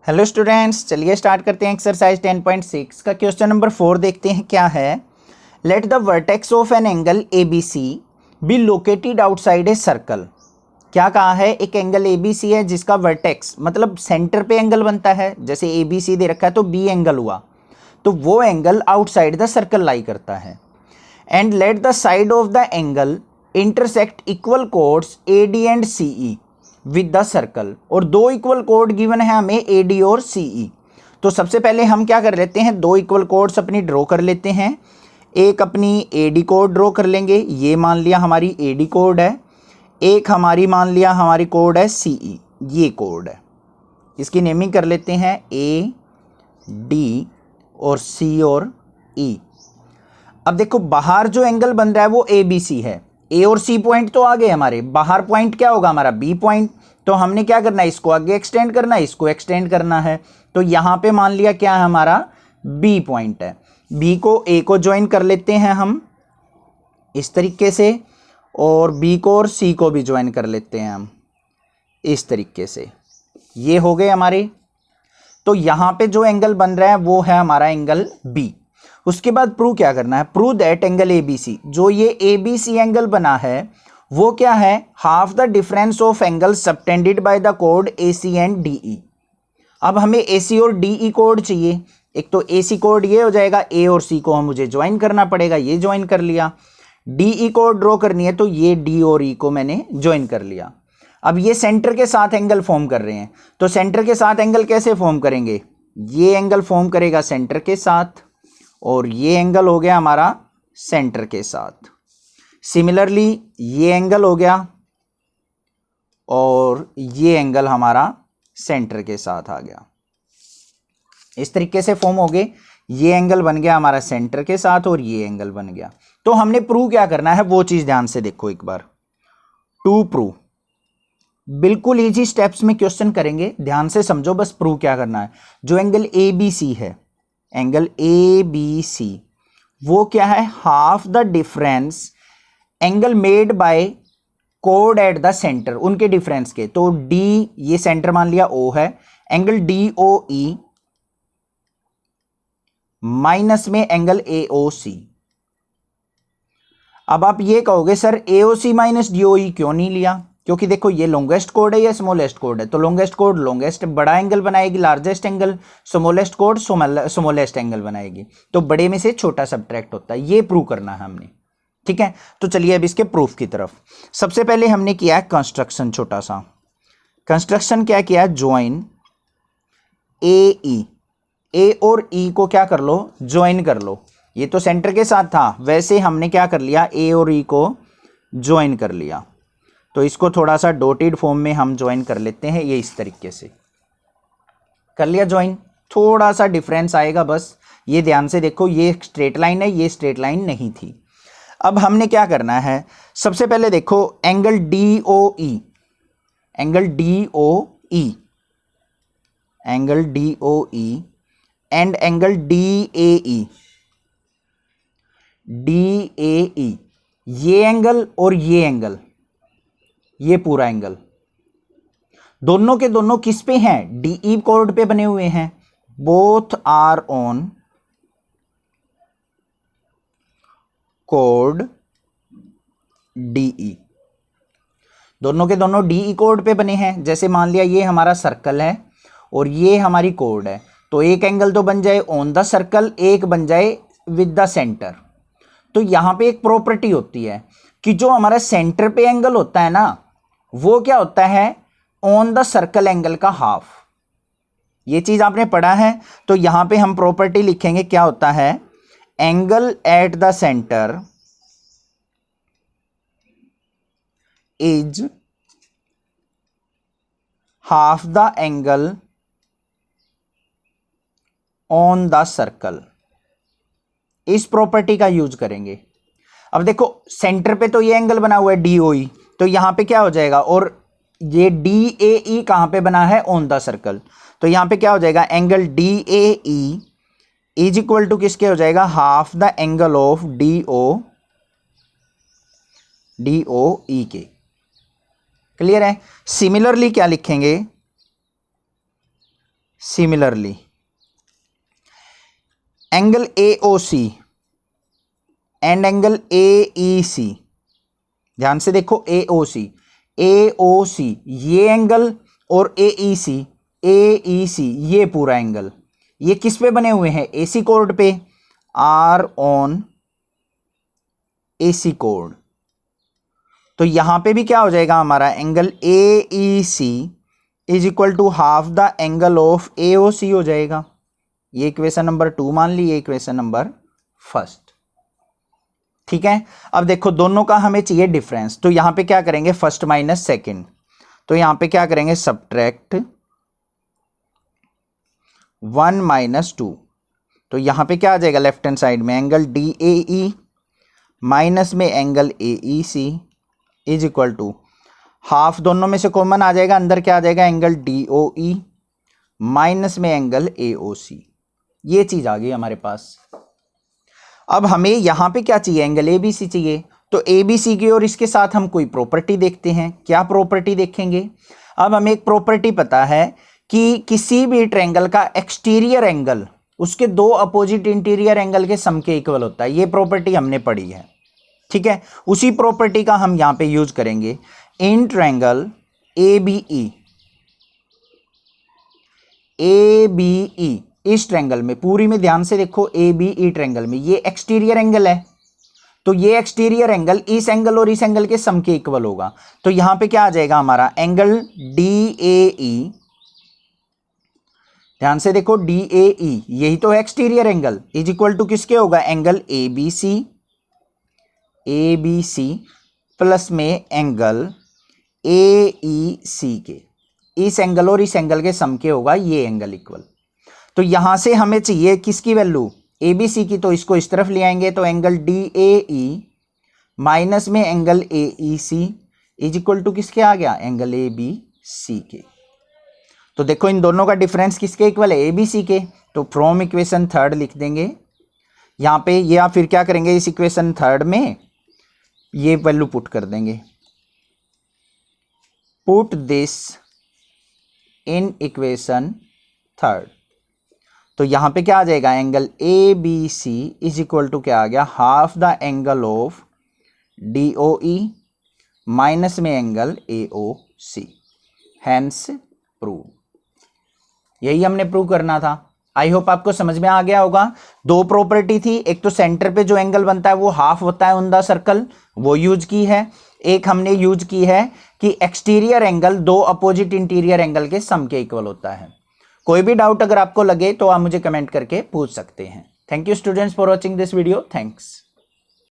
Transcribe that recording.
Hello students, चलिए start करते हैं एक्सरसाइज 10.6 का क्वेश्चन नंबर 4 देखते हैं क्या है। Let the vertex of an angle A B C be located outside a circle. क्या कहा है, एक एंगल ए बी सी है जिसका वर्टेक्स मतलब सेंटर पे एंगल बनता है, जैसे ए बी सी दे रखा है तो बी एंगल हुआ, तो वो angle outside the circle lie करता है। And let the side of the angle intersect equal chords A D and C E with the circle. और दो इक्वल कोड गिवन है हमें ए डी और सी ई। तो सबसे पहले हम क्या कर लेते हैं, दो इक्वल कोड्स अपनी ड्रॉ कर लेते हैं। एक अपनी ए डी कोड ड्रॉ कर लेंगे, ये मान लिया हमारी ए डी कोड है। एक हमारी मान लिया हमारी कोड है सी ई, ये कोड है। इसकी नेमिंग कर लेते हैं ए डी और सी और ई। अब देखो बाहर जो एंगल बन रहा है वो ए बी सी है। ए और सी पॉइंट तो आ गए हमारे, बाहर पॉइंट क्या होगा हमारा बी पॉइंट। तो हमने क्या करना है, इसको आगे एक्सटेंड करना है, इसको एक्सटेंड करना है। तो यहां पे मान लिया क्या है हमारा बी पॉइंट है। बी को ए को ज्वाइन कर लेते हैं हम इस तरीके से, और बी को और सी को भी ज्वाइन कर लेते हैं हम इस तरीके से। ये हो गए हमारे। तो यहां पे जो एंगल बन रहा है वो है हमारा एंगल बी। उसके बाद प्रूव क्या करना है, prove that angle A B C, जो ये ए बी सी एंगल बना है वो क्या है, half the difference of angle subtended by the कोड A C and D E. अब हमें ए सी और डी ई कोड चाहिए। एक तो ए सी कोड ये हो जाएगा, ए और सी को हम मुझे ज्वाइन करना पड़ेगा, ये ज्वाइन कर लिया। डी ई कोड ड्रॉ करनी है तो ये डी और ई को मैंने ज्वाइन कर लिया। अब ये सेंटर के साथ एंगल फॉर्म कर रहे हैं, तो सेंटर के साथ एंगल कैसे फॉर्म करेंगे, ये एंगल फॉर्म करेगा सेंटर के साथ, और ये एंगल हो गया हमारा सेंटर के साथ। सिमिलरली ये एंगल हो गया और ये एंगल हमारा सेंटर के साथ आ गया। इस तरीके से फॉर्म हो गए। ये एंगल बन गया हमारा सेंटर के साथ और ये एंगल बन गया। तो हमने प्रूव क्या करना है वो चीज ध्यान से देखो एक बार। टू प्रूव, बिल्कुल इजी स्टेप्स में क्वेश्चन करेंगे, ध्यान से समझो बस। प्रूव क्या करना है, जो एंगल ए बी सी है, एंगल ए बी सी, वो क्या है, half the difference angle made by code at the centre, उनके डिफरेंस के। तो डी, ये सेंटर मान लिया ओ है, angle D O E minus में एंगल ए ओ सी। अब आप ये कहोगे सर ए ओ सी माइनस डी ओ ई क्यों नहीं लिया, क्योंकि देखो ये लॉन्गेस्ट कोड है या स्मॉलेस्ट कोड है। तो लॉन्गेस्ट कोड लॉन्गेस्ट बड़ा एंगल बनाएगी, largest angle, smallest code smallest angle बनाएगी। तो बड़े में से छोटा सब्ट्रैक्ट होता है, ये प्रूव करना है हमने। ठीक है, तो चलिए अब इसके प्रूफ की तरफ। सबसे पहले हमने किया है कंस्ट्रक्शन, छोटा सा कंस्ट्रक्शन। क्या किया है, ज्वाइन ए ई, ए और ई को क्या कर लो, ज्वाइन कर लो। ये तो सेंटर के साथ था, वैसे हमने क्या कर लिया, ए और ई को ज्वाइन कर लिया। तो इसको थोड़ा सा डॉटेड फॉर्म में हम ज्वाइन कर लेते हैं, ये इस तरीके से कर लिया ज्वाइन। थोड़ा सा डिफरेंस आएगा बस, ये ध्यान से देखो। ये स्ट्रेट लाइन है, ये स्ट्रेट लाइन नहीं थी। अब हमने क्या करना है, सबसे पहले देखो angle D O E, angle D O E, angle D O E and angle D A E, D A E, ये एंगल और ये एंगल, ये पूरा एंगल दोनों के दोनों किस पे हैं, डी ई कोड पे बने हुए हैं। बोथ आर ऑन कोड डी ई, दोनों के दोनों डी ई कोड पे बने हैं। जैसे मान लिया ये हमारा सर्कल है और ये हमारी कोड है, तो एक एंगल तो बन जाए ऑन द सर्कल, एक बन जाए विद द सेंटर। तो यहां पे एक प्रॉपर्टी होती है कि जो हमारा सेंटर पे एंगल होता है ना, वो क्या होता है, ऑन द सर्कल एंगल का हाफ। ये चीज आपने पढ़ा है। तो यहां पे हम प्रॉपर्टी लिखेंगे, क्या होता है, angle at the centre is half the angle on the circle. इस प्रॉपर्टी का यूज करेंगे। अब देखो सेंटर पे तो ये एंगल बना हुआ है डी ओ ई, तो यहां पे क्या हो जाएगा, और ये डी ए ई कहां पे बना है, ऑन द सर्कल। तो यहां पे क्या हो जाएगा, angle D A E is equal to किसके हो जाएगा, half the angle of D O E के। क्लियर है। सिमिलरली क्या लिखेंगे, similarly angle AOC and angle AEC, ध्यान से देखो AOC ये एंगल और AEC ये पूरा एंगल, ये किस पे बने हुए हैं? AC कोड पे, R ऑन AC कोड। तो यहां पे भी क्या हो जाएगा हमारा? Angle AEC is equal to half the angle of AOC हो जाएगा। ये इक्वेशन नंबर 2 मान ली, ये इक्वेशन नंबर 1। ठीक है, अब देखो दोनों का हमें चाहिए डिफरेंस, तो यहां पे क्या करेंगे? फर्स्ट माइनस सेकंड, तो यहां पे क्या करेंगे? सब्ट्रैक्ट 1 माइनस 2, तो यहां पे क्या आ जाएगा? लेफ्ट हैंड साइड में एंगल DAE माइनस में angle AEC is equal to half, दोनों में से कॉमन आ जाएगा, अंदर क्या आ जाएगा? एंगल DOE माइनस में एंगल AOC। ये चीज आ गई हमारे पास। अब हमें यहां पे क्या चाहिए? एंगल ABC चाहिए, तो ABC की और इसके साथ हम कोई प्रॉपर्टी देखते हैं। क्या प्रॉपर्टी देखेंगे? अब हमें एक प्रॉपर्टी पता है कि किसी भी ट्रायंगल का एक्सटीरियर एंगल उसके दो अपोजिट इंटीरियर एंगल के सम के इक्वल होता है। ये प्रॉपर्टी हमने पढ़ी है, ठीक है। उसी प्रॉपर्टी का हम यहां पे यूज करेंगे इन ट्रायंगल ABE। इस ट्रायंगल में पूरी में ध्यान से देखो, ABE ट्रायंगल में ये एक्सटीरियर एंगल है, तो ये एक्सटीरियर एंगल इस एंगल और इस एंगल के सम के इक्वल होगा। तो यहां पे क्या आ जाएगा हमारा? एंगल DAE, ध्यान से देखो DAE यही तो है exterior angle, is equal to किसके होगा? एंगल ABC प्लस में एंगल AEC के, इस एंगल और इस एंगल के सम के होगा ये एंगल इक्वल। तो यहां से हमें चाहिए किसकी वैल्यू? ABC की, तो इसको इस तरफ ले आएंगे, तो एंगल DAE माइनस में angle AEC is equal to किसके आ गया? एंगल ABC के। तो देखो इन दोनों का डिफरेंस किसके इक्वल है? ABC के। तो फ्रॉम इक्वेशन 3 लिख देंगे यहां पे, या फिर क्या करेंगे? इस इक्वेशन 3 में ये वैल्यू पुट कर देंगे, पुट दिस इन इक्वेशन 3। तो यहां पे क्या आ जाएगा? Angle ABC is equal to क्या आ गया? Half the angle of DOE minus में एंगल AOC, हैंस प्रूव। यही हमने प्रूव करना था। आई होप आपको समझ में आ गया होगा। दो प्रॉपर्टी थी, एक तो सेंटर पे जो एंगल बनता है वो हाफ होता है ऑन द सर्कल, वो यूज की है। एक हमने यूज की है कि एक्सटीरियर एंगल दो अपोजिट इंटीरियर एंगल के सम के इक्वल होता है। कोई भी डाउट अगर आपको लगे तो आप मुझे कमेंट करके पूछ सकते हैं। Thank you students for watching this video. Thanks.